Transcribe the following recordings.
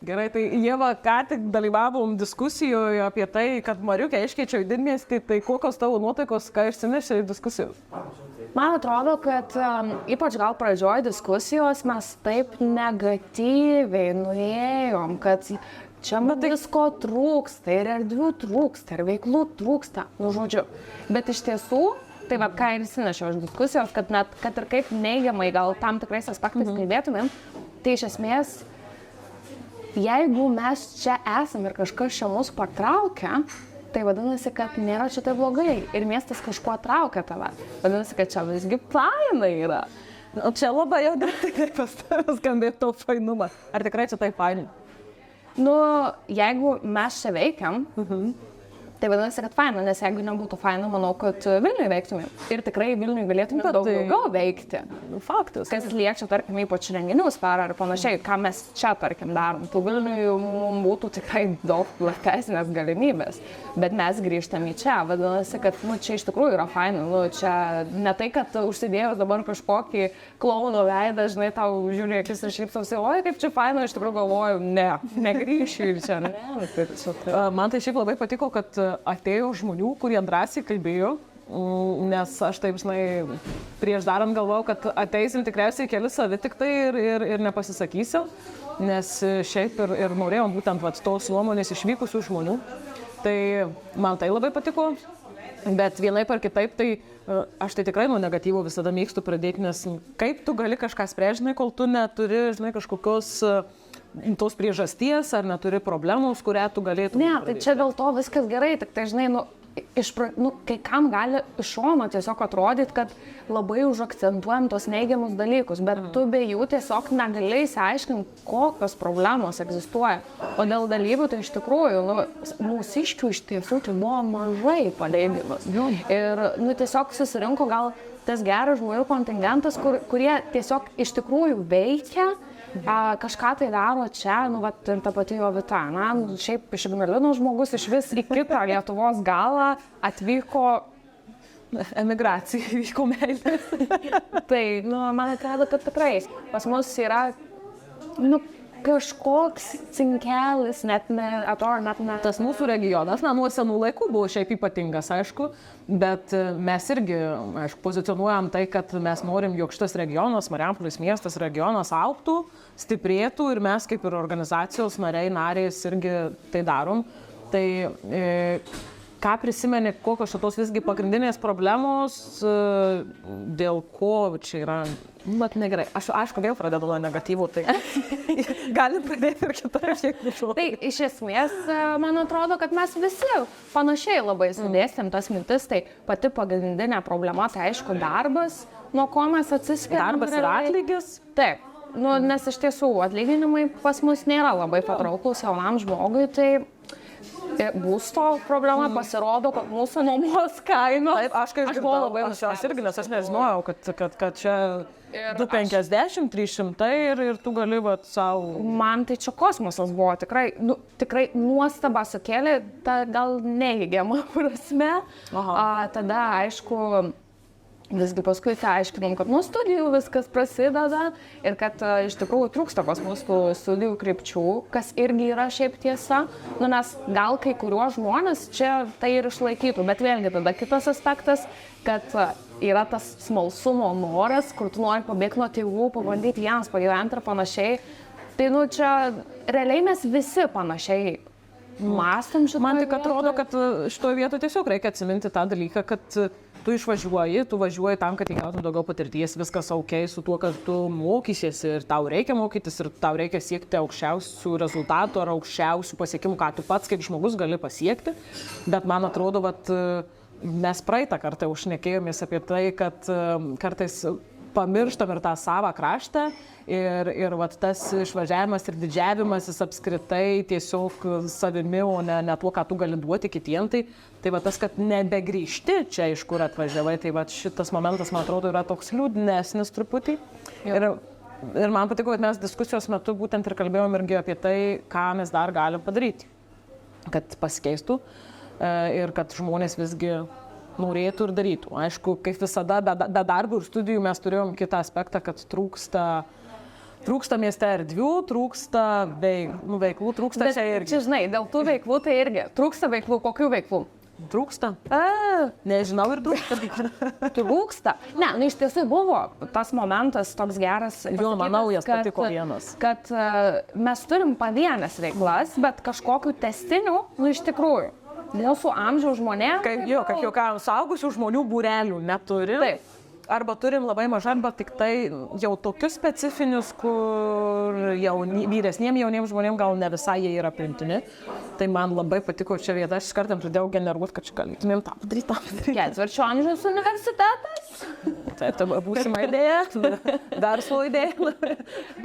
Gerai, tai Ieva, ką tik dalyvavom diskusijoje apie tai, kad Mariukę iškeičia į didmiestį, tai kokios tavo nuotaikos, ką išsinešė į diskusijų? Man atrodo, kad ypač gal pradžioj diskusijos mes taip negatyviai nuėjom, kad čia visko trūksta, ir erdvių trūksta, ir veiklų trūksta, nu žodžiu. Bet iš tiesų, tai va, ką ir įsinešiau iš diskusijos, kad net, kad ir kaip neigiamai gal tam tikrais aspektais kalbėtumėm, tai iš esmės, jeigu mes čia esam ir kažkas čia mus patraukia, tai vadinasi, kad nėra čia tai blogai ir miestas kažkuo traukia tave. Vadinasi, kad čia visgi fainai yra. O čia labai jau tikrai pas tavęs skambėtų to fainumą. Ar tikrai čia tai fainai? Nu, jeigu mes čia veikiam, tai vadinasi, kad faina, nes jeigu nebūtų faina, manau, kad Vilniuje veiktumėm. Ir tikrai Vilniuje galėtumėm daug daugiau veikti. Faktas. Kas liečia, tarkim, ypač renginių sferą ar panašiai, ką mes čia, tarkim, darom. Tai Vilniuje mums būtų tikrai daug platesnės galimybės. Bet mes grįžtam į čia. Vadinasi, kad čia iš tikrųjų yra faina. Čia ne tai, kad užsidėjus dabar kažkokį klauno veidą, žinai, tau žiūri akis ir šypsausi, oi, kaip čia faina, iš tikrųjų galvoju, negrįšiu ir čia. Man tai šiaip labai patiko, kad atėjo žmonių, kurie drąsiai kalbėjo, nes aš taip, žinai, prieš darant galvojau, kad ateisim tikriausiai keli savi tik tai ir nepasisakysim, nes šiaip ir norėjom būtent tos nuomonės išvykusių žmonių. Tai man tai labai patiko, bet vienaip ar kitaip, tai aš tai tikrai nuo negatyvo visada mėgstu pradėti, nes kaip tu gali kažką spręsti, žinai, kol tu neturi, žinai, kažkokios tos priežasties ar neturi problemos, kurią tu galėtum. Ne, tai čia dėl to viskas gerai, tik tai, žinai, kai kam gali iš šono tiesiog atrodyti, kad labai užakcentuojam tos neigiamus dalykus, bet tu be jų tiesiog negali išsiaiškinti, kokios problemos egzistuoja. O dėl dalyvių tai iš tikrųjų, mūsiškių iš tiesų tai buvo mažai palyginimas. Ir tiesiog susirinko gal tas geras žmonių kontingentas, kurie tiesiog iš tikrųjų veikia, kažką tai daro čia, ir ta pati Jovita, šiaip iš Ignalinos žmogus iš vis į kitą Lietuvos galą atvyko emigracija, vyko meilės. Tai, man atrodo, kad tikrai pas mus yra, kažkoks cinkelis, net ne. Tas mūsų regionas, nuo senų laikų buvo šiaip ypatingas, aišku, bet mes irgi, aišku, pozicionuojam tai, kad mes norim, jog šitas regionas, Marijampolės miestas, regionas augtų, stiprėtų ir mes kaip ir organizacijos narės irgi tai darom. Tai ką prisimeni, kokios šitos visgi pagrindinės problemos, dėl ko čia yra, negerai. Aš, aišku, vėl pradedu nuo negatyvų, tai galim pradėti ir kitą šiek tiek. Tai iš esmės, man atrodo, kad mes visi panašiai labai sudėsim tas mintis, tai pati pagrindinė problema, tai aišku, darbas, nuo ko mes atsiskiriam. Darbas ir atlygis? Taip, nes iš tiesų atlyginimai pas mus nėra labai patrauklus jaunam žmogui, tai būsto problema pasirodo, kad mūsų nuomos kainos. Taip, aš buvau labai irgi, nes aš nežinojau, kad čia 250, 300 ir tu gali savo. Man tai čia kosmosas buvo tikrai nuostaba sukėlė, ta gal neigiama prasme. Tada, aišku, visgi paskui aiškinom, kad nuo studijų viskas prasideda ir kad iš tikrųjų trūksta pas mūsų studijų krypčių, kas irgi yra šiaip tiesa, nes gal kai kuriuos žmonės čia tai ir išlaikytų, bet vėlgi tada kitas aspektas, kad yra tas smalsumo noras, kur tu nori pabėgti nuo tėvų, pabandyti jiems pagyventi ir panašiai. Tai čia realiai mes visi panašiai mąstam šitoj. Man tik atrodo, kad šitoje vietoje tiesiog reikia atsiminti tą dalyką, kad tu važiuoji tam, kad įgautum daugiau patirties, viskas ok su tuo, kad tu mokysiesi ir tau reikia mokytis ir tau reikia siekti aukščiausių rezultatų ar aukščiausių pasiekimų, ką tu pats kaip žmogus gali pasiekti. Bet man atrodo, mes praeitą kartą užšnekėjomės apie tai, kad kartais pamirštam ir tą savą kraštą ir tas išvažiavimas ir didžiavimasis apskritai tiesiog savimi, o ne tuo, ką tu gali duoti kitiem. Tai tas, kad nebegrįžti čia, iš kur atvažiavai, tai šitas momentas, man atrodo, yra toks liūdnesnis truputį. Ir man patiko, kad mes diskusijos metu būtent ir kalbėjom irgi apie tai, ką mes dar galim padaryti, kad pasikeistų ir kad žmonės visgi norėtų ir darytų. Aišku, kaip visada, be darbų ir studijų mes turėjom kitą aspektą, kad trūksta trūksta mieste erdvių, trūksta veiklų, trūksta čia irgi. Čia, žinai, dėl tų veiklų tai irgi. Trūksta veiklų, kokių veiklų? Trūksta? Nežinau ir trūksta. Trūksta. Ne, nu iš tiesų buvo tas momentas toks geras. Jo, man naujas patiko vienas. Kad mes turim pavienės veiklas, bet kažkokių testinių, nu iš tikrųjų. Dėl su amžiaus žmonėm. Kaip juokavom, suaugusių žmonių būrelių neturim. Taip. Arba turim labai mažai, arba tik tai jau tokius specifinius, kur vyresniems jauniems žmonėms gal ne visai jie yra priimtini. Tai man labai patiko čia vieta, aš kartam pradėjau generuoti, kad čia galėtumėm tą padaryti. Ketvirčio amžiaus universitetas. Taip, tai būsima idėja, verslo idėja.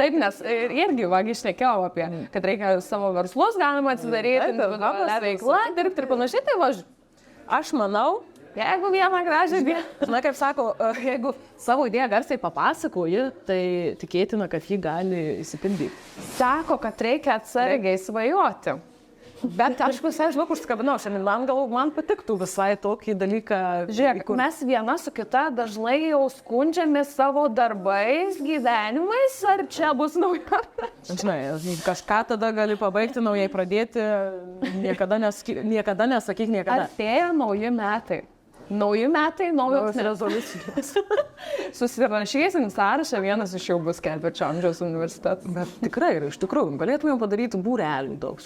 Taip, nes irgi vagi šnekėjau apie, kad reikia savo verslus galima atsidaryti, individualią veiklą, dirbti ir panašiai, tai važiuoju. Aš manau, jeigu vieną gražią dieną. Na, kaip sako, jeigu savo idėją garsiai papasakoji, tai tikėtina, kad ji gali įsipildyti. Sako, kad reikia atsargiai svajoti. Bet aš visai, žinok, užsikabinau šiandien, man patiktų visai tokį dalyką. Žiūrėk, mes viena su kita dažnai jau skundžiamės savo darbais, gyvenimais, ar čia bus nauja? Žinai, kažką tada gali pabaigti, naujai pradėti, niekada nesakyk niekada. Artėja nauji metai. Nauji metai, naujos rezoliucijos. Susirašysim sąrašą, vienas iš jau bus ketvirčio amžiaus universitetas. Bet tikrai, iš tikrųjų, galėtumėm padaryti būrelių daug.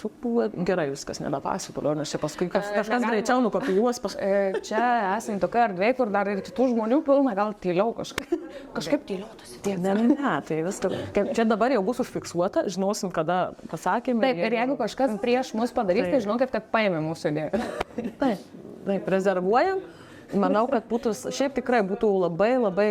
Gerai, viskas nebepasipalio, nes čia paskui kažkas greičiau nukopijuos. Čia esame tokia erdvė, kur dar ir kitų žmonių pilna, gal tyliau kažkaip tyliau tusi. Ne, tai viskas. Čia dabar jau bus užfiksuota, žinosim, kada pasakėme. Taip, ir jeigu kažkas prieš mus padarys, tai žinokit, kad paėmė mūsų idėją. Taip, rezervuojam. Manau, kad šiaip tikrai būtų labai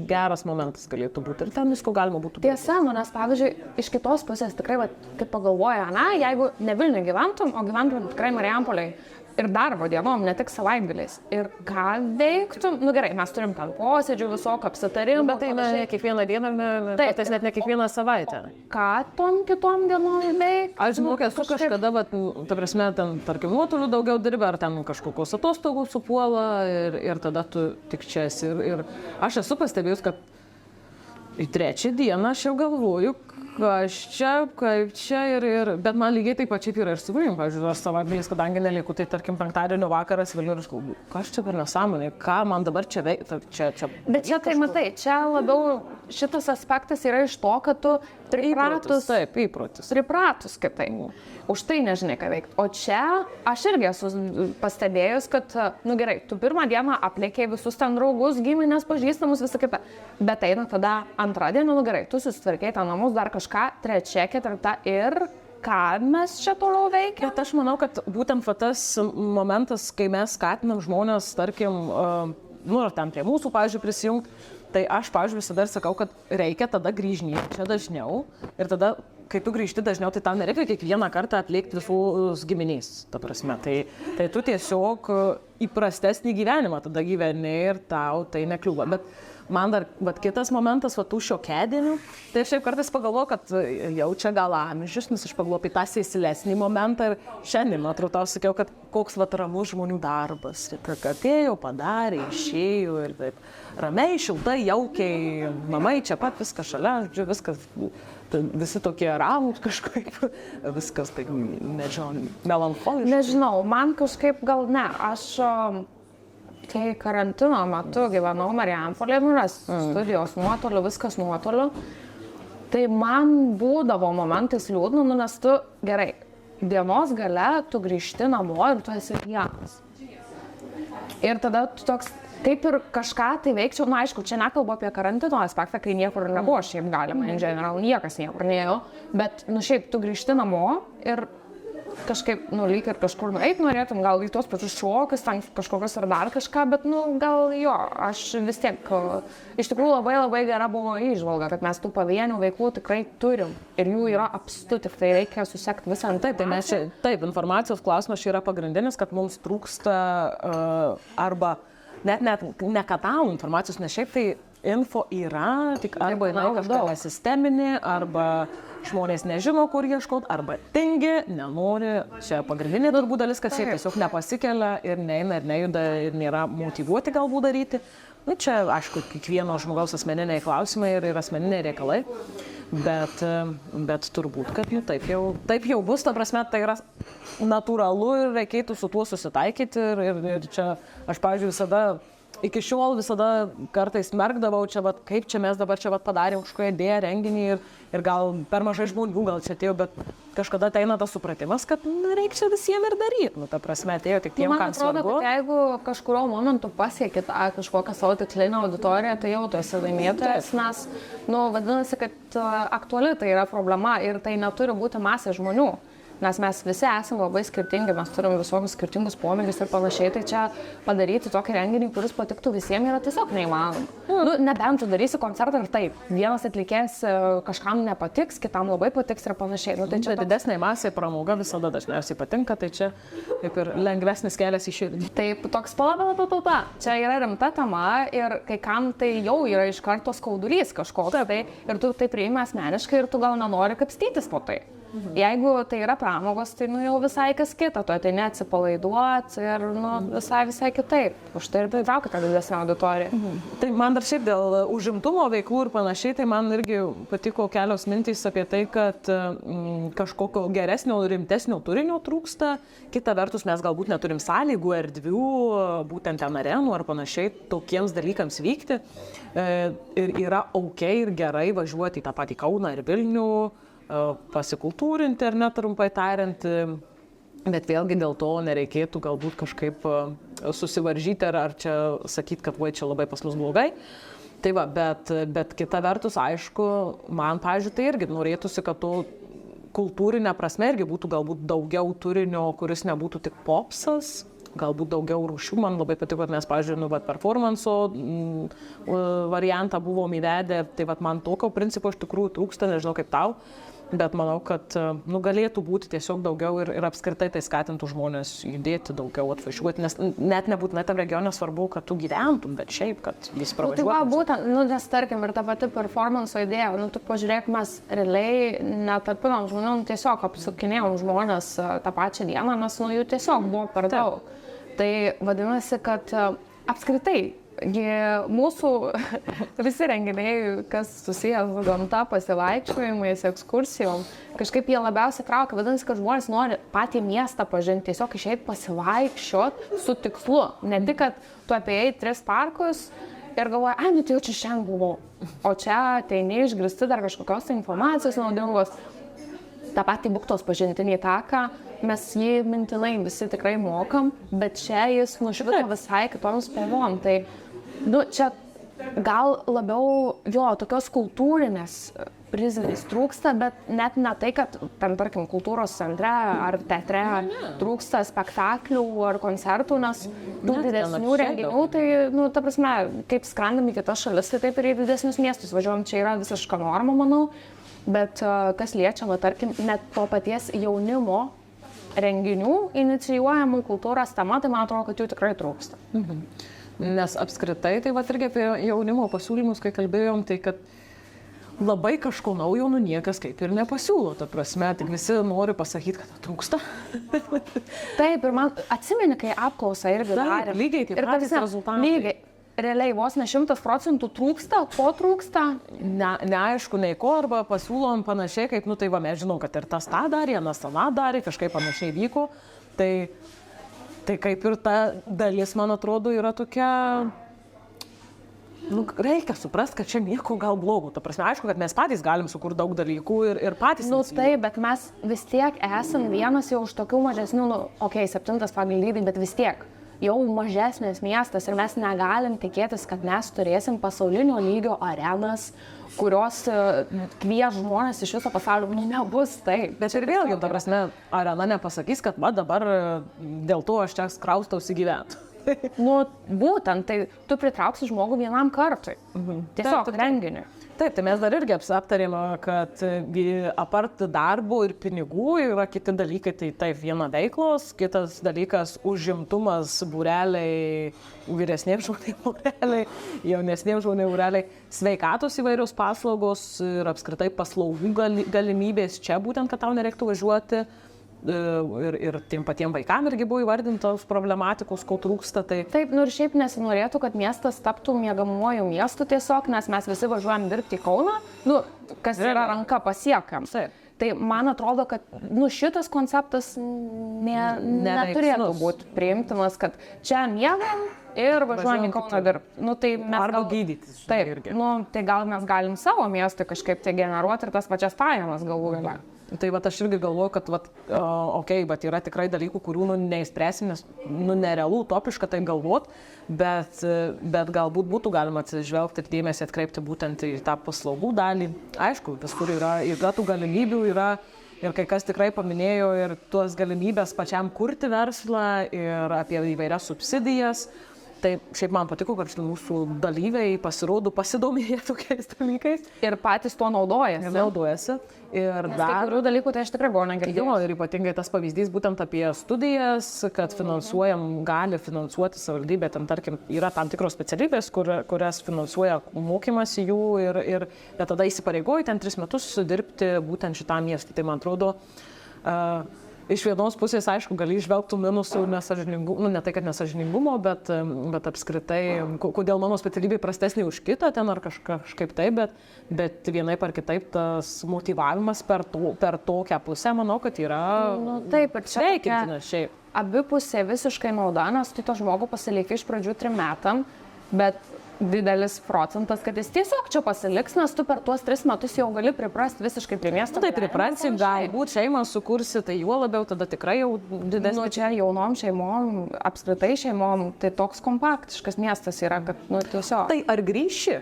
geras momentas galėtų būti ir ten visko galima būtų. Tiesa, nes pavyzdžiui, iš kitos pusės tikrai, kaip pagalvoja, jeigu ne Vilniuje gyventum, o gyventum tikrai Marijampolėje ir darbo dienom, ne tik savaitgaliais. Ir ką veiktum? Nu gerai, mes turim ten posėdžių visokio apsitarimų, bet tai ne kiekvieną dieną, tai net ne kiekvieną savaitę. Ką tom kitom dienom veiktum? Aš žinau, esu kažkada, ta prasme, ten, tarkim, nuotoliu daugiau dirbi, ar ten kažkokios atostogų supuola ir tada tu tik čia esi. Ir aš esu pastebėjus, kad į trečią dieną aš jau galvoju, kaip čia ir, bet man lygiai taip pačiai yra ir su Vilniumi, pavyzdžiui, aš savaitgaliais, kadangi nelieku, tai tarkim penktadienio vakaras Vilniuje ir aš galvoju, kas čia per nesąmonė, ką man dabar čia veikia, čia. Bet čia tai matai, čia labiau šitas aspektas yra iš to, kad tu pripratus kitaip. Už tai nežinai, ką veikti. O čia aš irgi esu pastebėjus, kad, nu gerai, tu pirmą dieną aplėkėjai visus ten draugus, giminės, pažįstamus, visą kitą. Bet eina tada antradienį, nu gerai, tu susitvarkei tą namus, dar kažką, trečia, ketvirta ir ką mes čia toliau veikia. Bet aš manau, kad būtent tas momentas, kai mes skatinam žmonės, tarkim, ar ten prie mūsų, pavyzdžiui, prisijungti, tai aš, pavyzdžiui, visada sakau, kad reikia tada grįžinėti čia dažniau ir tada, kai tu grįžti dažniau, tai tam nereikia kiekvieną kartą atlikti visus giminiais, ta prasme. Tai tu tiesiog įprastesnį gyvenimą tada gyveni ir tau tai nekliūva. Bet man dar kitas momentas, tų šiokiadienių, tai aš šiaip kartais pagalvoju, kad jau čia gal amžius, nes aš pagalvoju apie tą sėslesnį momentą ir šiandien, man atrodo, tau sakiau, kad koks ramus žmonių darbas. Kad atėjo, padarė, išėjo ir taip ramiai, šiltai, jaukiai, namai čia pat, viskas šalia, viskas, visi tokie ramūs kažkaip, viskas taip, nežinau, melancholiškai. Nežinau, man kažkaip gal ne, aš kai karantino metu gyvenau Marijampolėje, nes studijos nuotoliu, viskas nuotoliu, tai man būdavo momentais liūdna, nes tu gerai, dienos gale tu grįžti namo ir tu esi vienas. Ir tada tu toks, kaip ir kažką tai veikčiau, na aišku, čia nekalbu apie karantino aspektą, kai niekur nebuvo, šiaip galima, in general, niekas niekur neėjo, bet, šiaip tu grįžti namo ir kažkaip, lyg ir kažkur nueit norėtum, gal į tuos pačius šokius, ten kažkokios ar dar kažką, bet, gal jo, aš vis tiek, iš tikrųjų labai gera buvo įžvalga, kad mes tų pavienių veiklų tikrai turim ir jų yra apstu, tik tai reikia susekti visą. Taip, informacijos klausimas čia yra pagrindinis, kad mums trūksta arba net ne katalų informacijos, nes šiaip tai info yra, tik arba jinai kažkokia nesisteminė, arba žmonės nežino, kur ieškoti, arba tingi, nenori. Čia pagrindinė turbūt dalis, kad šiaip tiesiog nepasikelia ir neina ir nejuda ir nėra motyvuoti galbūt daryti. Čia, aišku, kiekvieno žmogaus asmeniniai klausimai ir asmeniniai reikalai. Bet turbūt, kad taip jau bus, ta prasme, tai yra natūralu ir reikėtų su tuo susitaikyti ir čia aš, pavyzdžiui, iki šiol visada kartais merkdavau čia, kaip čia mes dabar čia padarėm kažkokią idėją, renginį ir gal per mažai žmonių gal čia atėjo, bet kažkada ateina tas supratimas, kad reikia čia visiems ir daryti. Ta prasme, atėjo tik tiem, kam svarbu. Man atrodo, kad jeigu kažkurio momentu pasieki tą kažkokią savo tikslinę auditoriją, tai jau tu esi laimėtojas, nes, vadinasi, kad aktuali tai yra problema ir tai neturi būti masė žmonių. Nes mes visi esame labai skirtingi, mes turime visokius skirtingus pomėgius ir panašiai, tai čia padaryti tokį renginį, kuris patiktų visiems, yra tiesiog neįmanoma. Nebent tu darysi koncertą ir taip, vienas atlikėjas kažkam nepatiks, kitam labai patiks ir panašiai. Tai čia didesnė masė pramoga visada dažniausiai patinka, tai čia kaip ir lengvesnis kelias į širdį. Taip, toks pala. Čia yra rimta tema ir kai kam tai jau yra iš karto skaudulys kažkoks, tai ir tu tai priimi asmeniškai ir tu gal nenori kapstytis po tai. Jeigu tai yra pramogos, tai jau visai kas kita, tu ateini atsipalaiduoti ir visai kitaip. Už tai ir pritraukia tą didesnę auditoriją. Tai man dar šiaip dėl užimtumo veiklų ir panašiai, tai man irgi patiko kelios mintys apie tai, kad kažkokio geresnio, rimtesnio turinio trūksta. Kita vertus, mes galbūt neturim sąlygų, erdvių, būtent ten arenų ar panašiai tokiems dalykams vykti. Ir yra ir gerai važiuoti į tą patį Kauną ir Vilnių, pasikultūrinti ar net trumpai tariant, bet vėlgi dėl to nereikėtų galbūt kažkaip susivaržyti ar čia sakyti, kad čia labai pas mus blogai. Tai va, bet kita vertus, aišku, man, pavyzdžiui, tai irgi norėtųsi, kad to kultūrinė prasme irgi būtų galbūt daugiau turinio, kuris nebūtų tik popsas, galbūt daugiau rūšių. Man labai patiko, kad mes, pavyzdžiui, performanso variantą buvom įvedę, tai man tokio principo iš tikrųjų trūksta, nežinau kaip tau. Bet manau, kad galėtų būti tiesiog daugiau ir apskritai tai skatintų žmonės judėti daugiau, atvažiuoti, nes net nebūtinai tam regione svarbu, kad tu gyventum, bet šiaip, kad vis pravažiuotum. Tai būtent, nes tarkim ir ta pati performanso idėja, tu pažiūrėk, mes realiai netarpinom žmonėm, tiesiog apsukinėjom žmonės tą pačią dieną, nes jų tiesiog buvo per daug. Tai vadinasi, kad apskritai mūsų visi renginiai, kas susijęs su gamta, pasivaikščiojimais, ekskursijom, kažkaip jie labiausiai traukia. Vadinasi, kad žmonės nori patį miestą pažinti, tiesiog išeiti pasivaikščioti su tikslu. Ne tik, kad tu apėjai 3 parkus ir galvoji, tai jau čia šiandien buvau. O čia ateini išgirsti dar kažkokios informacijos naudingos. Ta pati Buktos pažintinį taką, mes jį mintinai visi tikrai mokam, bet čia jis nušvito visai kitom spalvom. Tai čia gal labiau tokios kultūrinės prizmės trūksta, bet net ne tai, kad ten, tarkim, kultūros centre ar teatre trūksta spektaklių ar koncertų, nes tų didesnių renginių, tai, ta prasme, kaip skrendam į kitas šalis, tai taip ir į didesnius miestus važiuojam, čia yra visiška norma, manau, bet kas liečia, tarkim, net to paties jaunimo renginių inicijuojamų kultūros tema, tai man atrodo, kad jų tikrai trūksta. Nes apskritai, tai irgi apie jaunimo pasiūlymus, kai kalbėjom, tai kad labai kažko naujo niekas kaip ir nepasiūlo, ta prasme, tik visi nori pasakyti, kad trūksta. Taip, ir man atsimeni, kai apklausą irgi darėm. Lygiai taip patys rezultatai. Lygiai. Realiai vos ne 100% trūksta, ko trūksta? Neaišku, nei ko, arba pasiūlom panašiai, kaip, tai mes žinom, kad ir tas tą darė, anas tą darė, kažkaip panašiai vyko. Tai kaip ir ta dalis, man atrodo, yra tokia, reikia suprasti, kad čia nieko gal blogo. Ta prasme, aišku, kad mes patys galim sukurti daug dalykų ir patys. Taip, bet mes vis tiek esam vienas jau už tokių mažesnių, 7 pagal dydį, bet vis tiek. Jau mažesnis miestas ir mes negalim tikėtis, kad mes turėsim pasaulinio lygio arenas, kurios kvies žmonės iš viso pasaulio, nebus taip. Bet ir vėlgi, ta prasme, arena nepasakys, kad dabar dėl to aš čia kraustausi gyventi. Būtent, tai tu pritrauksi žmogų vienam kartui. Tiesiog renginiui. Taip, tai mes dar irgi aptarėme, kad apart darbo ir pinigų yra kiti dalykai, tai taip, viena veiklos, kitas dalykas užimtumas, būreliai, vyresniems žmonėms būreliai, jaunesniems žmonėms būreliai, sveikatos įvairios paslaugos ir apskritai paslaugų galimybės čia būtent, kad tau nereiktų važiuoti ir tiem patiem vaikam irgi buvo įvardintos problematikos, ko trūksta. Tai... Taip, nu ir šiaip nesinorėtų, kad miestas taptų miegamuoju miestu tiesiog, nes mes visi važiuojam dirbti į Kauną, nu, kas yra ranka pasiekam. Tai man atrodo, kad šitas konceptas neturėtų būti priimtinas, kad čia miegam ir važiuojam į Kauną dirbti. Nu, tai arba gydytis. Taip, tai gal mes galim savo miestui kažkaip tai generuoti ir tas pačias pajamas galų gale. Tai aš irgi galvoju, kad bet yra tikrai dalykų, kurių neįspręsim, nes nerealu, utopiška taip galvot, bet galbūt būtų galima atsižvelgti ir dėmesį atkreipti būtent į tą paslaugų dalį. Aišku, visur yra tų galimybių, ir kai kas tikrai paminėjo ir tuos galimybės pačiam kurti verslą ir apie įvairias subsidijas. Tai šiaip man patiko, kad mūsų dalyviai pasidomėjo tokiais dalykais. Ir patys tuo naudojasi. Ir dar kai kurių dalykų tai aš tikrai buvau negirdėjau. Ir ypatingai tas pavyzdys būtent apie studijas, kad gali finansuoti savivaldybė. Ten, tarkim, yra tam tikros specialybės, kurias finansuoja mokymasi jų bet tada įsipareigoji ten 3 metus dirbti būtent šitam miestui. Tai man atrodo, iš vienos pusės, aišku, gali išvelgti minusų nesažiningumo, ne tai, kad nesažiningumo, bet apskritai, kodėl mano specialybė prastesnė už kitą ten ar kažkaip taip, bet vienaip ar kitaip tas motyvavimas per tokią pusę, manau, kad yra sveikintinas šiaip. Abipusė visiškai nauda, nes tu to žmogų pasilieki iš pradžių 3 metam, bet didelis procentas, kad jis tiesiog čia pasiliks, nes tu per tuos 3 metus jau gali priprasti visiškai prie miesto. Tai priprasi, galbūt šeimą sukursi, tai juo labiau tada tikrai jau didesnė. Čia jaunom šeimom, apskritai šeimom, tai toks kompaktiškas miestas yra, kad tiesiog. Tai ar grįši?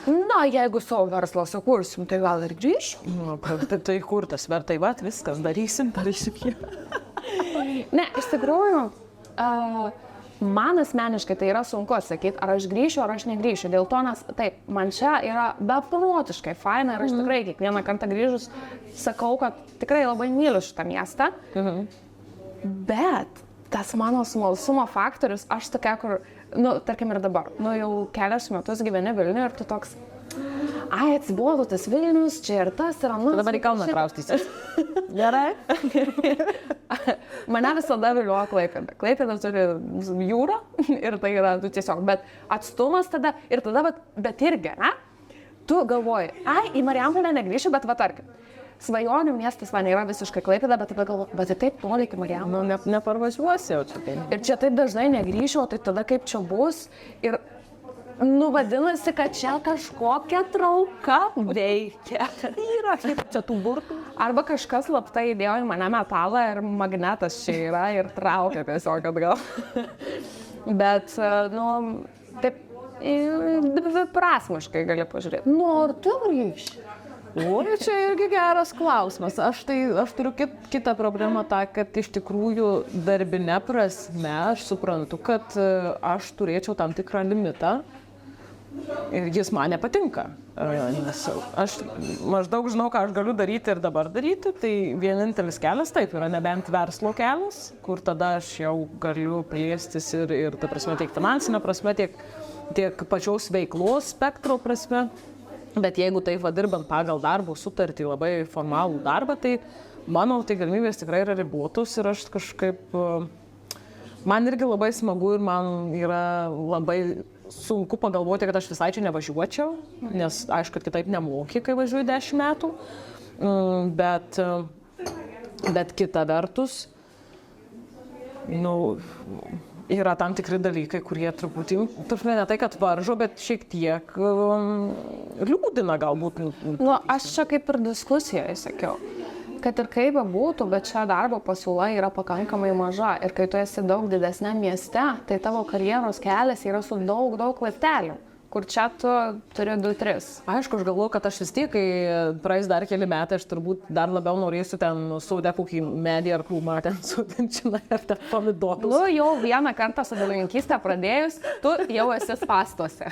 Na, jeigu savo verslą sukursim, tai gal ir grįšiu. Tai kur tas vertai, viskas darysim jį. Ne, iš tikrųjų, man asmeniškai tai yra sunku atsakyti, ar aš grįšiu, ar aš negrįšiu. Dėl to, nes taip, man čia yra beprotiškai faina ir aš tikrai kiekvieną kartą grįžus sakau, kad tikrai labai myliu šitą miestą. Bet tas mano smalsumo faktorius, aš tokia, kur, tarkim ir dabar, jau kelias metus gyveni Vilniuje ir tu toks, atsibodo tas Vilnius, čia ir tas yra. Dabar į Kauną kraustysis. Gerai. Mane visada vilioja Klaipėda. Klaipėda turi jūrą ir tai yra tiesiog, bet atstumas tada, bet irgi, ne? Tu galvoji, į Marijampolę negrįšiu, bet tarkim, svajonių miestas man yra visiškai Klaipėda, bet taip toli iki Marijampolės. Neparvažiuosi jau čia. Ir čia taip dažnai negrįšiu, o tai tada kaip čia bus ir vadinasi, kad čia kažkokia trauka veikia. Yra čia tų burtų. Arba kažkas slaptai įdėjo į mane metalą ir magnetas čia yra ir traukia tiesiog atgal. Bet, taip, dviprasmiškai gali pažiūrėti. Ar tu grįši? Čia irgi geras klausimas. Aš turiu kitą problemą, kad iš tikrųjų darbinė prasme aš suprantu, kad aš turėčiau tam tikrą limitą. Ir jis man nepatinka, nes aš maždaug žinau, ką aš galiu daryti ir dabar daryti, tai vienintelis kelias taip yra nebent verslo kelias, kur tada aš jau galiu plėstis ir ta prasme tiek finansinė prasme, tiek pačios veiklos spektro prasme, bet jeigu taip dirbant pagal darbo sutartį labai formalų darbą, tai manau, tai galimybės tikrai yra ribotos ir aš kažkaip, man irgi labai smagu ir man yra labai sunku pagalvoti, kad aš visai čia nevažiuočiau, nes aišku, kad kitaip nemoki, kai važiuoju 10 metų, bet kita vertus, yra tam tikri dalykai, kurie truputį, ne tai, kad varžo, bet šiek tiek liūdina galbūt. Aš čia kaip ir diskusijoje sakiau, kad ir kaip būtų, bet čia darbo pasiūla yra pakankamai maža ir kai tu esi daug didesniam mieste, tai tavo karjeros kelias yra su daug laiptelių, kur čia tu turi 2-3. Aišku, aš galvoju, kad aš vis tiek, kai praeis dar keli metai, aš turbūt dar labiau norėsiu ten sodė kokį medį ar krūmą ten sodinčiną ir ten pomidorus. Jau vieną kartą sodininkystę pradėjus, tu jau esi spąstuose.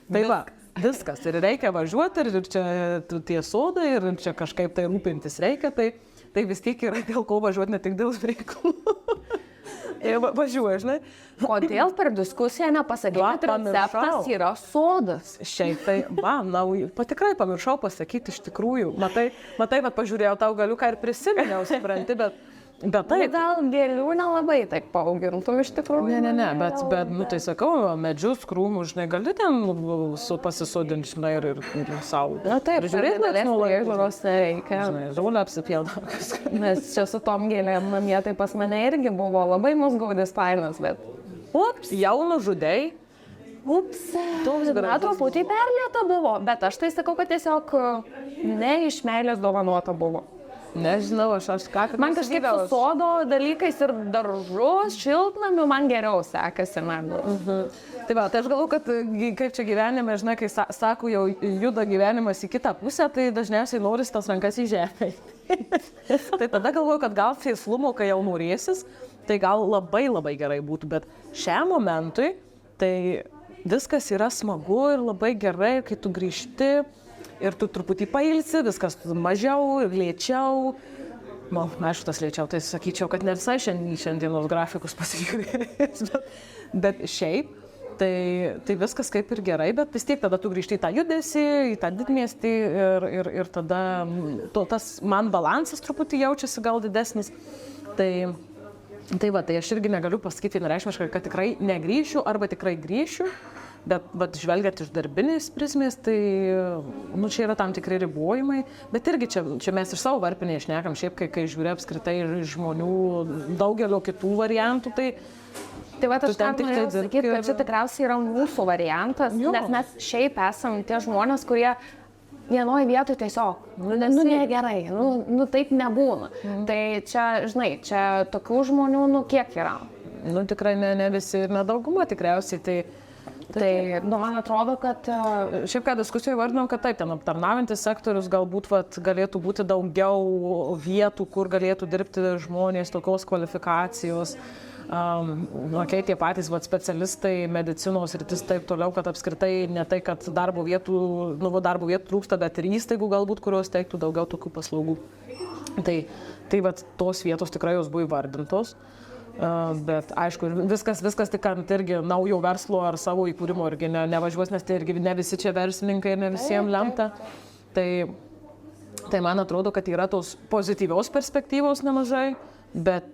Tai va. Viskas. Ir reikia važiuoti, ir čia tie sodai, ir čia kažkaip tai rūpintis reikia, tai vis tiek yra dėl ko važiuoti, ne tik dėl reikalų. Važiuoju, žinai. Kodėl per diskusiją nepasakyti, kad receptas yra sodas? Šiaip tai, tikrai pamiršau pasakyti iš tikrųjų. Matai, vat pažiūrėjau, tau galiu ką ir prisiminiau, supranti, bet tai... Gal gėlių nelabai taip paaugintų iš tikrųjų. Ne, bet, tai sakau, medžius, krūmus, žinai, gali ten pasisodinti, žinai, ir savo. Na taip, žiūrėt, priežiūros nereikia. Žinai, žolę apsipjauda. Nes čia su tom gėlėm namie, tai pas mane irgi buvo labai mus gaudis fainas, bet... Ups, jau nužudei. Ups, truputį perlieta buvo, bet aš tai sakau, kad tiesiog ne iš meilės dovanota buvo. Nežinau, aš ką... Man kažkaip su sodo dalykais ir daržus, šiltnamiu man geriau sekasi. Tai va, tai aš galvoju, kad kaip čia gyvenime, žinai, kai sako, jau juda gyvenimas į kitą pusę, tai dažniausiai noris tas rankas į žemę. Tai tada galvoju, kad gal sėslumo, kai jau norėsis, tai gal labai gerai būtų, bet šiam momentui tai viskas yra smagu ir labai gerai, kai tu grįžti ir tu truputį pailsi, viskas mažiau ir lėčiau. Aišku, tas lėčiau, tai sakyčiau, kad ne visai šiandienos grafikus pasižiūrėjęs, bet šiaip, tai viskas kaip ir gerai, bet vis tiek tada tu grįžti į tą judesį, į tą didmiestį ir tada tas man balansas truputį jaučiasi gal didesnis. Tai aš irgi negaliu pasakyti vienareikšmiškai, kad tikrai negrįšiu arba tikrai grįšiu. Bet žvelgiant iš darbinės prizmės, tai čia yra tam tikri ribojimai, bet irgi čia mes iš savo varpinėje šnekam, šiaip kai žiūri apskritai žmonių daugelio kitų variantų, tai va, aš norėjau sakyti, kad čia tikriausiai yra mūsų variantas, nes mes šiaip esam tie žmonės, kurie vienoje vietoje tiesiog, negerai, taip nebūna. Tai čia, žinai, čia tokių žmonių, kiek yra? Tikrai ne visi ir nedauguma tikriausiai, Tai man atrodo, kad... Šiaip ką diskusijoje vardinau, kad taip, ten aptarnaujantis sektorius galbūt galėtų būti daugiau vietų, kur galėtų dirbti žmonės tokios kvalifikacijos. Tie patys specialistai, medicinos rytis taip toliau, kad apskritai ne tai, kad darbo vietų trūksta, bet ir įstaigų galbūt, kurios teiktų daugiau tokių paslaugų. Tai tos vietos tikrai jos buvo įvardintos. Bet aišku, viskas tik ant irgi naujo verslo ar savo įkūrimo irgi nevažiuos, nes tai irgi ne visi čia verslininkai ir ne visiems lemta. Tai man atrodo, kad yra tos pozityvios perspektyvos nemažai, bet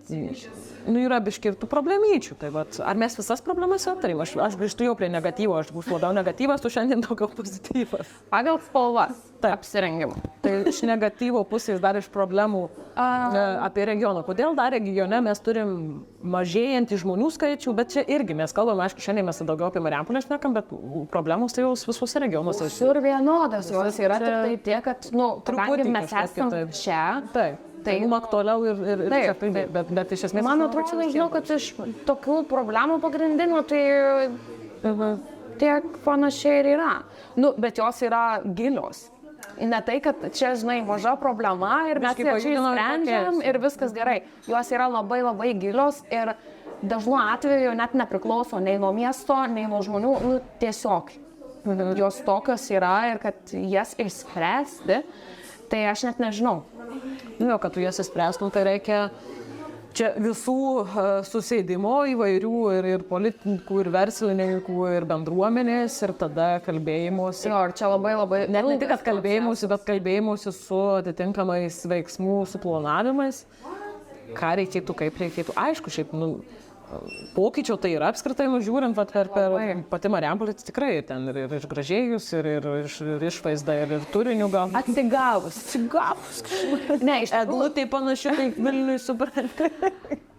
yra biški ir tų problemyčių. Tai ar mes visas problemas aptarėm? Aš grįžtu jau prie negatyvo, aš būsiu labiau negatyvas, tu šiandien daugiau pozityvas. Pagal spalvas apsirengimą. Tai iš negatyvo pusės dar iš problemų apie regioną. Kodėl dar regione mes turim mažėjantį žmonių skaičių, bet čia irgi mes kalbame, aišku, šiandien mes daugiau apie Marijampolę šnekam, bet problemos tai jau visuose regionuose. Visur vienodas, jos yra tik tai tie, kad, kadangi mes esam čia. Tai mums aktualiau ir bet iš esmės... Man atrodo, nežinau, kad iš tokių problemų pagrindinių, tai tiek panašiai ir yra. Bet jos yra gilios. Ne tai, kad čia, žinai, maža problema ir mes čia išsprendžiam ir viskas gerai. Jos yra labai gilios ir dažnu atveju net nepriklauso nei nuo miesto, nei nuo žmonių, tiesiog. Jos tokios yra ir kad jas išspręsti, tai aš net nežinau. Kad tu jas įspręstum, tai reikia čia visų susėdimo įvairių ir politikų, ir verslininkų, ir bendruomenės, ir tada kalbėjimuose. Ir čia labai... Ne tik, kad kalbėjimuose, bet kalbėjimuose su atitinkamais veiksmų suplanavimais. Ką reikėtų, kaip reikėtų. Aišku, šiaip, pokyčio tai yra apskritai, žiūrint per pati Marijampolė, tikrai ten ir išgražėjus, ir išvaizda, ir turinių gal. Atsigavus. Ne, iš eglutė panašiu, tai Vilniui supranti.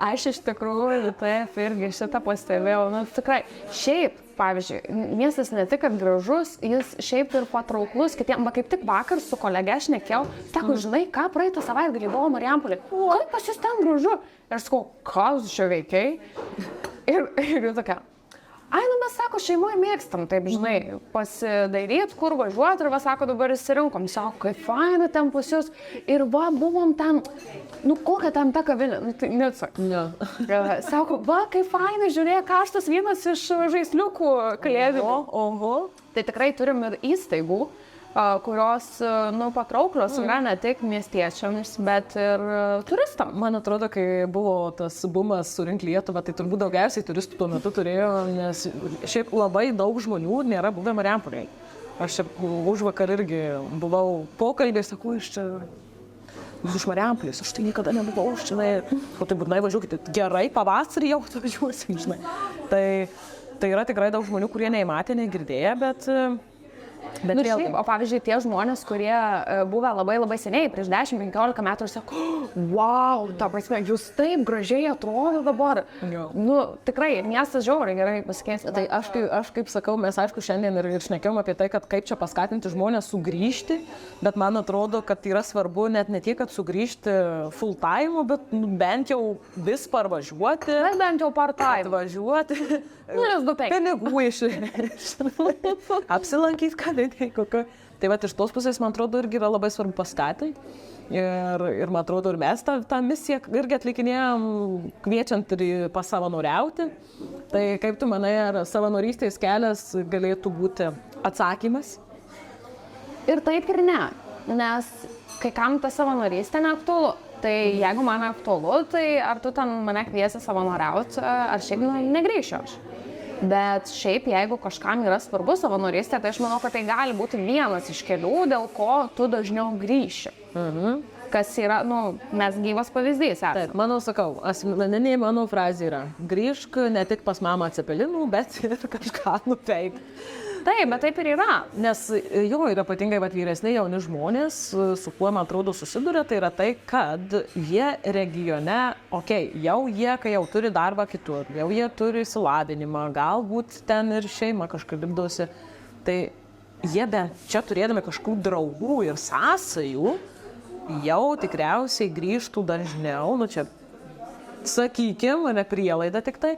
Aš iš tikrųjų, taip, irgi šitą pastebėjau. Tikrai, šiaip, pavyzdžiui, miestas ne tik kad gražus, jis šiaip ir patrauklus kitiems. Kaip tik vakar su kolege aš šnekėjau, sako, žinai, ką praeitą savaitgalį buvo Marijampolė? Kaip pas jūs ten gražu? Ir aš sakau, ką jūs čia veikiai? Ir tokia, mes sako, šeimoje mėgstam, taip, žinai, pasidairyti, kur važiuoti, ir sako, dabar įsirinkom, sako, kaip faina ten pas jūs, ir buvom ten, kokia ten ta kavinė, tai neatsak. Sako, kaip faina, žiūrėk, karštas vynas iš žaisliukų kalėdų. Tai tikrai turim ir įstaigų, kurios, patrauklios yra ne tik miestiečiams, bet ir turistams. Man atrodo, kai buvo tas bumas surink Lietuvą, tai turbūt daugiausiai turistų tuo metu turėjo, nes šiaip labai daug žmonių nėra buvę Marijampolėje. Aš čia užvakar irgi buvau pokalbė, sakau, iš Marijampolės, aš tai niekada nebuvau, žinai, o tai būtinai važiuokite, gerai, pavasarį jau važiuosim, žinai. Tai yra tikrai daug žmonių, kurie neįmatė, negirdėję, bet šiaip, o pavyzdžiui, tie žmonės, kurie buvę labai labai seniai, prieš 10-15 metų, ir sako, wow, ta prasme, jūs taip gražiai atrodo dabar. Tikrai, miestas žiauriai gerai pasikeis. Tai aš kaip sakau, mes aišku šiandien ir šnekėjom apie tai, kad kaip čia paskatinti žmonės sugrįžti, bet man atrodo, kad yra svarbu net ne tiek, kad sugrįžti full time, bet bent jau vis parvažiuoti. Bent jau part time. Atvažiuoti. Pinigų apsilankyti kavinėje kokio. Tai va, iš tos pusės, man atrodo, irgi yra labai svarbu paskatinti. Ir man atrodo, ir mes tą misiją irgi atlikinėjom, kviečiant ir pasavanoriauti. Tai kaip tu manai, ar savanorystės kelias galėtų būti atsakymas? Ir taip ir ne, nes kai kam ta savanorystė neaktualu. Tai jeigu man aktualu, tai ar tu ten mane kviesi savanoriauti, ar šiaip negrįšiu aš. Bet šiaip, jeigu kažkam yra svarbu savanorystė, tai aš manau, kad tai gali būti vienas iš kelių, dėl ko tu dažniau grįši. Kas yra, mes gyvas pavyzdys esame. Taip, asmeninė mano frazė yra, grįžk ne tik pas mamą Cepelinų, bet ir kažką nuveik. Taip, bet taip ir yra. Nes jo yra ypatingai vyresni jauni žmonės, su kuo, man atrodo, susiduria, tai yra tai, kad jie regione, jau jie, kai jau turi darbą kitur, jau jie turi išsilavinimą, galbūt ten ir šeima kažkaip lipdosi, tai jie bent čia turėdami kažkokių draugų ir sąsajų, jau tikriausiai grįžtų dažniau, čia sakykim, ne prielaida tik tai,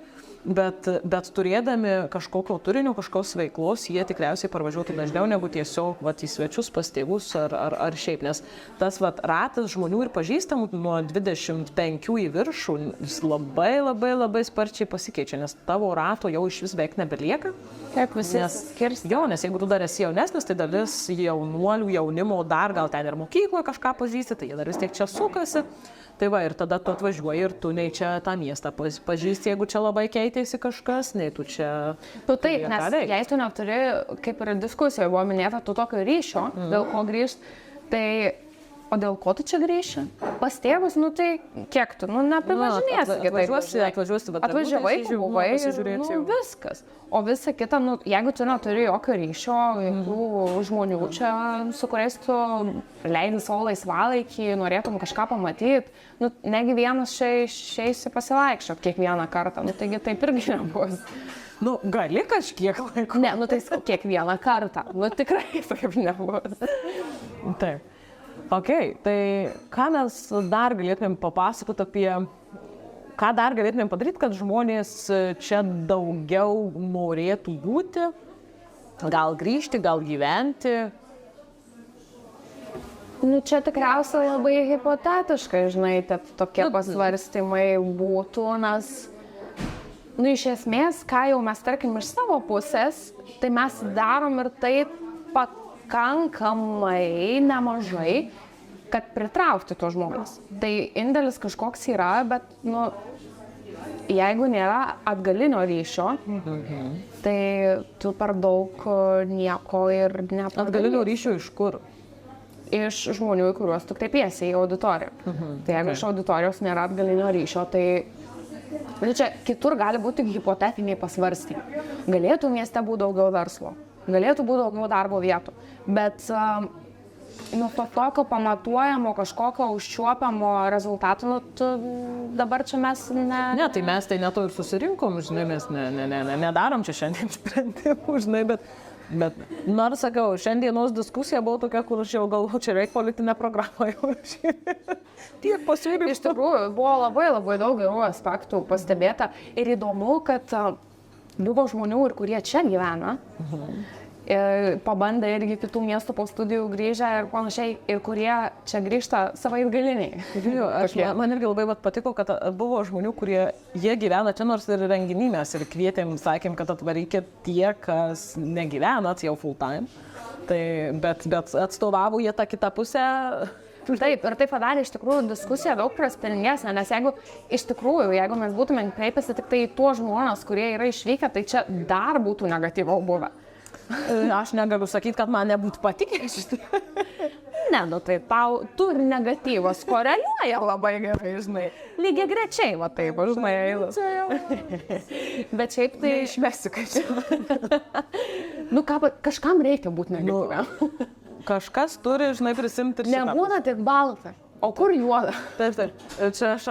bet turėdami kažkokio turinio, kažkokios veiklos, jie tikriausiai parvažiuotų dažniau negu tiesiog į svečius pas tėvus ar šiaip, nes tas ratas žmonių ir pažįstamų nuo 25 į viršų jis labai sparčiai pasikeičia, nes tavo rato jau iš vis beveik nebelieka. Kaip visi skirsti. Jo, nes jeigu tu dar esi jaunesnis, tai dalis jaunuolių, jaunimo dar gal ten ir mokykloje kažką pažįsti, tai jie dar vis tiek čia sukasi. Tai va, ir tada tu atvažiuoji ir tu nei čia tą miestą pažįsti, jeigu čia labai keitėsi kažkas, nei tu čia... Taip, nes jei tu neturi, kaip ir diskusijoje buvo minėta, tu tokio ryšio, dėl ko grįžti, tai... O dėl ko tu čia grįši? Pas tėvus, tai kiek tu, neprivažinėsi. Atvažiavai, buvai, viskas. O visa kita, jeigu tu neturi jokio ryšio, jokių žmonių čia, su kuriais tu leidi savo laisvalaikį, norėtum kažką pamatyti, negi vienas čia išeisi pasivaikščiot kiekvieną kartą, taigi taip irgi nebus. Gali kažkiek laiko. Ne, tai kiekvieną kartą, tikrai taip nebus. Taip. Tai ką mes dar galėtumėm papasakoti apie, ką dar galėtumėm padaryti, kad žmonės čia daugiau norėtų būti, gal grįžti, gal gyventi? Čia tikriausiai labai hipotetiškai, žinai, tokie pasvarstymai būtų, nes, iš esmės, ką jau mes, tarkim, iš savo pusės, tai mes darom ir taip pakankamai nemažai, kad pritraukti tos žmonės. Tai indėlis kažkoks yra, bet, jeigu nėra atgalinio ryšio, tai tu per daug nieko ir nepadarysi. Atgalinio ryšio iš kur? Iš žmonių, į kuriuos tu kreipiesi į auditoriją. Tai jeigu iš auditorijos nėra atgalinio ryšio, tai čia kitur gali būti hipotetiniai pasvarstymai. Galėtų mieste būti daugiau verslo. Galėtų būti daugiau darbo vietų, bet tokio pamatuojamo, kažkokio užčiuopiamo rezultato, dabar čia mes Ne, tai mes tai neto ir susirinkom, žinai, mes nedarom čia šiandien sprendimų, žinai, bet nors sakau, šiandienos diskusija buvo tokia, kur aš jau galvoju, čia reikia politinę programą jau tiek pasiūlymų. Iš tikrųjų, buvo labai daug gerų aspektų pastebėta ir įdomu, kad buvo žmonių ir kurie čia gyvena. pabandė irgi kitų miestų po studijų grįžę ir panašiai, ir kurie čia grįžta savaitgaliniai. Man irgi labai patiko, kad buvo žmonių, kurie jie gyvena čia, nors ir renginį mes ir kvietėm, sakėm, kad atvarykit tie, kas negyvenat jau full time. Tai, bet atstovavo jie tą kitą pusę. Taip, ir tai padarė iš tikrųjų diskusiją daug prasmingesnę, nes jeigu mes būtume kreipęsi tik tai tuos žmonės, kurie yra išvykę, tai čia dar būtų negatyviau buvę. Aš negaliu sakyti, kad man nebūtų patikę. Ne, nu tai tu ir negatyvas koreliuoja labai gerai, žinai. Lygiai grečiai, va taip, žinai. Bet šiaip tai... Neišmesiu, kad čia. Nu, kažkam reikia būti negatyviam. Kažkas turi, žinai, prisimti ir šitą. Nebūna tik balta. O kur juoda? Taip. Čia aš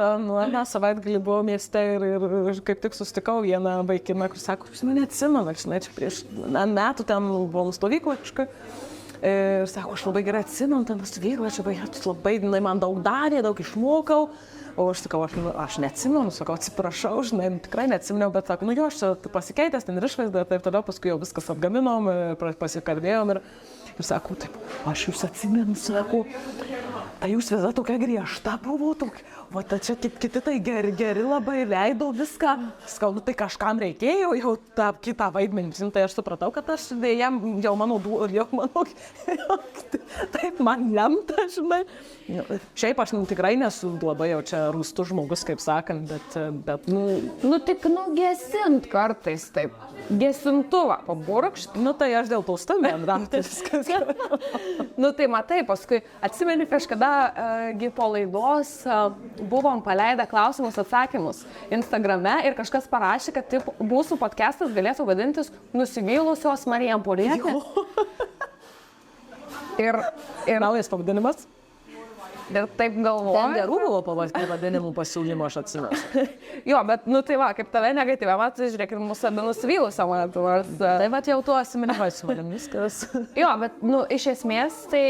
savaitgalį buvau mieste ir kaip tik susitikau vieną vaikiną, kur sako, aš mane atsimenu, žinai, čia prieš metų ten buvom stovyklą kažką. Ir sako, aš labai gerai atsimenu ten stovyklą, čia labai, man daug darė, daug išmokau. O aš sakau, aš neatsimenu, sakau, atsiprašau, žinai, tikrai neatsimenu, bet sako, nu jo, aš čia pasikeitęs, ten ir išvaizda, taip toliau, paskui jau viskas apgaminom, pasikalbėjom ir sako, taip, aš jūs atsimenu, sako, tai jūs visą tokia griežta buvo, va, čia kiti tai geri labai leido viską, sakau, nu tai kažkam reikėjo jau tą kitą vaidmenį, tai aš supratau, kad aš jam jau mano, taip man lemta, žinai. Šiaip aš tikrai nesu labai jau čia rūstus žmogus, kaip sakant, bet Nu tik gesint kartais taip. Gesintuvą paburkšt. Nu tai aš dėl to stambiam ramti viskas. Nu tai matai, paskui atsimeni kažkada po laidos buvom paleidę klausimus atsakymus Instagrame ir kažkas parašė, kad taip, mūsų podcastas galėtų vadintis Nusivylusios Marijampolietės. Ir naujas pavadinimas. Ir taip galvoju. Ten gerų buvo pavadinimų pasiūlymų, aš atsimenu. Jo, bet, nu tai va, kaip tave negatyvė, matai, žiūrėk, ir mūsų abi nusivylusią, man atrodo. Tai va, jau tu asimenimas su manim viskas. Jo, bet, nu, iš esmės, tai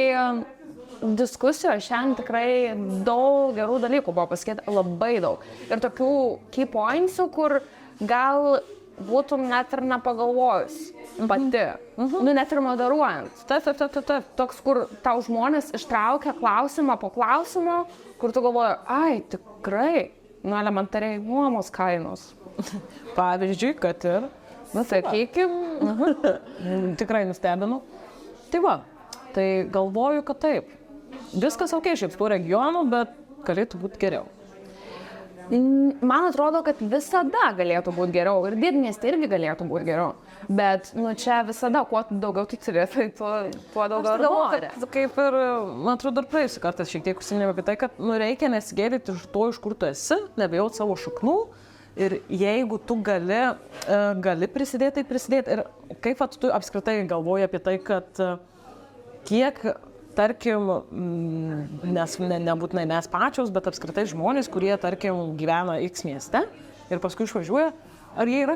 diskusijos šiandien tikrai daug gerų dalykų buvo pasakyti, labai daug. Ir tokių key pointsų, kur gal būtum net ir nepagalvojus pati. Nu, net ir moderuojant. Taip. Toks, kur tau žmonės ištraukia klausimą po klausimo, kur tu galvoji, ai, tikrai, nu, elementariai nuomos kainos. Pavyzdžiui, kad ir, nu, sakykim, tikrai nustebinu. Tai va, tai galvoju, kad taip. Viskas ok, šiaip tų regionų, bet galėtų būti geriau. Man atrodo, kad visada galėtų būti geriau ir didmiestį irgi galėtų būti geriau. Bet, nu, čia visada, kuo daugiau tu turi, tai tuo daugiau nori. Kaip ir, man atrodo, dar praėjusi kartą šiek tiek užsiminėm apie tai, kad, nu, reikia nesigėdyti iš to, iš kur tu esi, nebijot savo šaknų. Ir jeigu tu gali prisidėti, tai prisidėti. Ir kaip tu apskritai galvoji apie tai, kad kiek, tarkim, nebūtinai mes pačios, bet apskritai žmonės, kurie, tarkim, gyvena X mieste ir paskui išvažiuoja, ar jie yra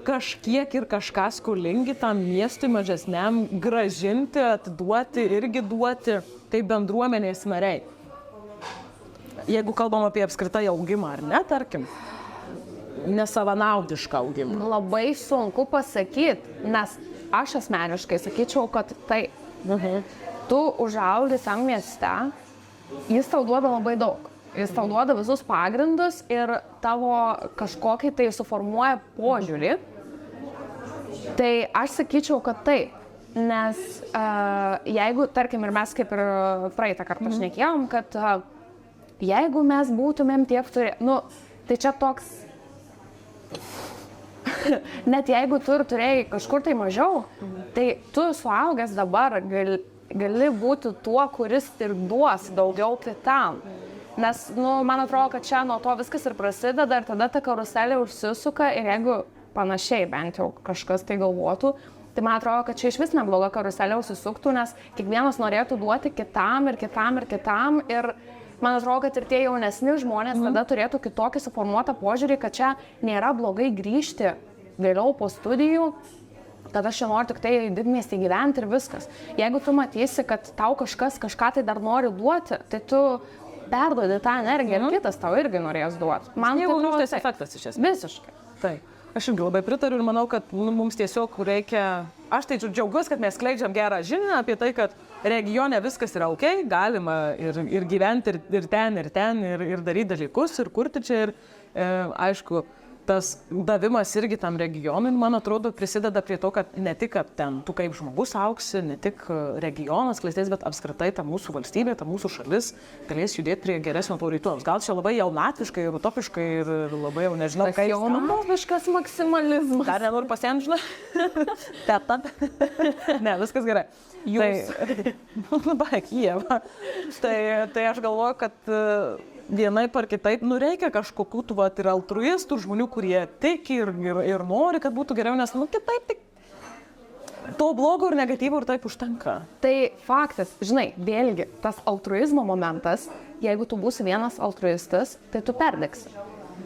kažkiek ir kažką skolingi tam miestui mažesniam grąžinti, atiduoti, irgi duoti, tai bendruomenės nariai. Jeigu kalbam apie apskritai augimą, ar ne, tarkim, nesavanaudišką augimą. Labai sunku pasakyti, nes aš asmeniškai sakyčiau, kad tai tu užaugi tam mieste, jis tau duoda labai daug. Jis tau duoda visus pagrindus ir tavo kažkokį tai suformuoja požiūrį. Tai aš sakyčiau, kad taip. Nes jeigu, tarkim, ir mes kaip ir praeitą kartą šnekėjom, kad jeigu mes būtumėm tiek nu, tai čia toks... Net jeigu tu ir turėjai kažkur tai mažiau, tai tu suaugęs dabar gali būti tuo, kuris ir duos daugiau kitam. Nes, nu, man atrodo, kad čia nuo to viskas ir prasideda ir tada ta karuselė užsisuka ir jeigu panašiai bent jau kažkas tai galvotų, tai man atrodo, kad čia iš vis nebloga karuselė užsisuktų, nes kiekvienas norėtų duoti kitam ir kitam ir kitam ir man atrodo, kad ir tie jaunesni žmonės tada turėtų kitokį suformuotą požiūrį, kad čia nėra blogai grįžti vėliau po studijų, kad aš čia noriu tik tai didmiestį gyventi ir viskas. Jeigu tu matysi, kad tau kažkas kažką tai dar nori duoti, tai tu perduodi tą energiją ir kitas tau irgi norės duoti. Man jau gniūžtės efektas iš esmės. Visiškai. Tai. Aš irgi labai pritariu ir manau, kad mums tiesiog reikia, aš tai džiaugiuosi, kad mes skleidžiam gerą žinią apie tai, kad regione viskas yra ok, galima ir gyventi ir ten, ir daryti dalykus, ir kurti čia, ir aišku, tas davimas irgi tam regionui, man atrodo, prisideda prie to, kad ne tik, kad ten tu kaip žmogus auksi, ne tik regionas klestės, bet apskritai ta mūsų valstybė, ta mūsų šalis galės judėti prie geresnio to rytojus. Gal čia labai jaunatviškai ir utopiškai ir labai jau nežinau, kaip jaunatviškas maksimalizmas. Dar nenoriu pasiemti, žinai. Teta. Ne, viskas gerai. Jūs. Baik, jie. Tai aš galvoju, kad vienaip ar kitaip, reikia kažkokių tų ir altruistų žmonių, kurie tiki ir nori, kad būtų geriau, nes kitaip tik to blogo ir negatyvo ir taip užtenka. Tai faktas, žinai, vėlgi, tas altruizmo momentas, jeigu tu būsi vienas altruistas, tai tu perdegsi.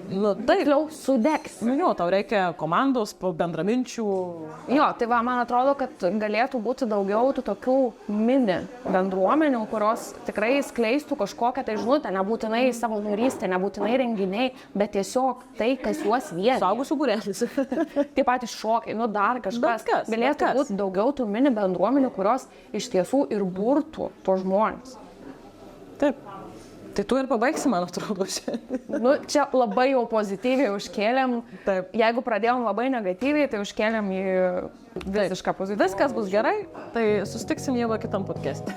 Taip, sudegsi. Jo, tau reikia komandos, bendraminčių. Jo, tai va, man atrodo, kad galėtų būti daugiau tų tokių mini bendruomenių, kurios tikrai skleistų kažkokią tai žinutę, nebūtinai savanorystė, nebūtinai renginiai, bet tiesiog tai, kas juos vienija. Suaugusių būrelis. Taip pat šokiai, dar kažkas. Galėtų būti daugiau tų mini bendruomenių, kurios iš tiesų ir burtų tos žmonės. Taip. Tai tu ir pabaigsi, man atrodo. Čia labai jau pozityviai užkėlėm. Taip. Jeigu pradėjom labai negatyviai, tai užkėlėm į visišką pozityvą. Viskas bus gerai, tai susitiksim jau kitam podcast'e.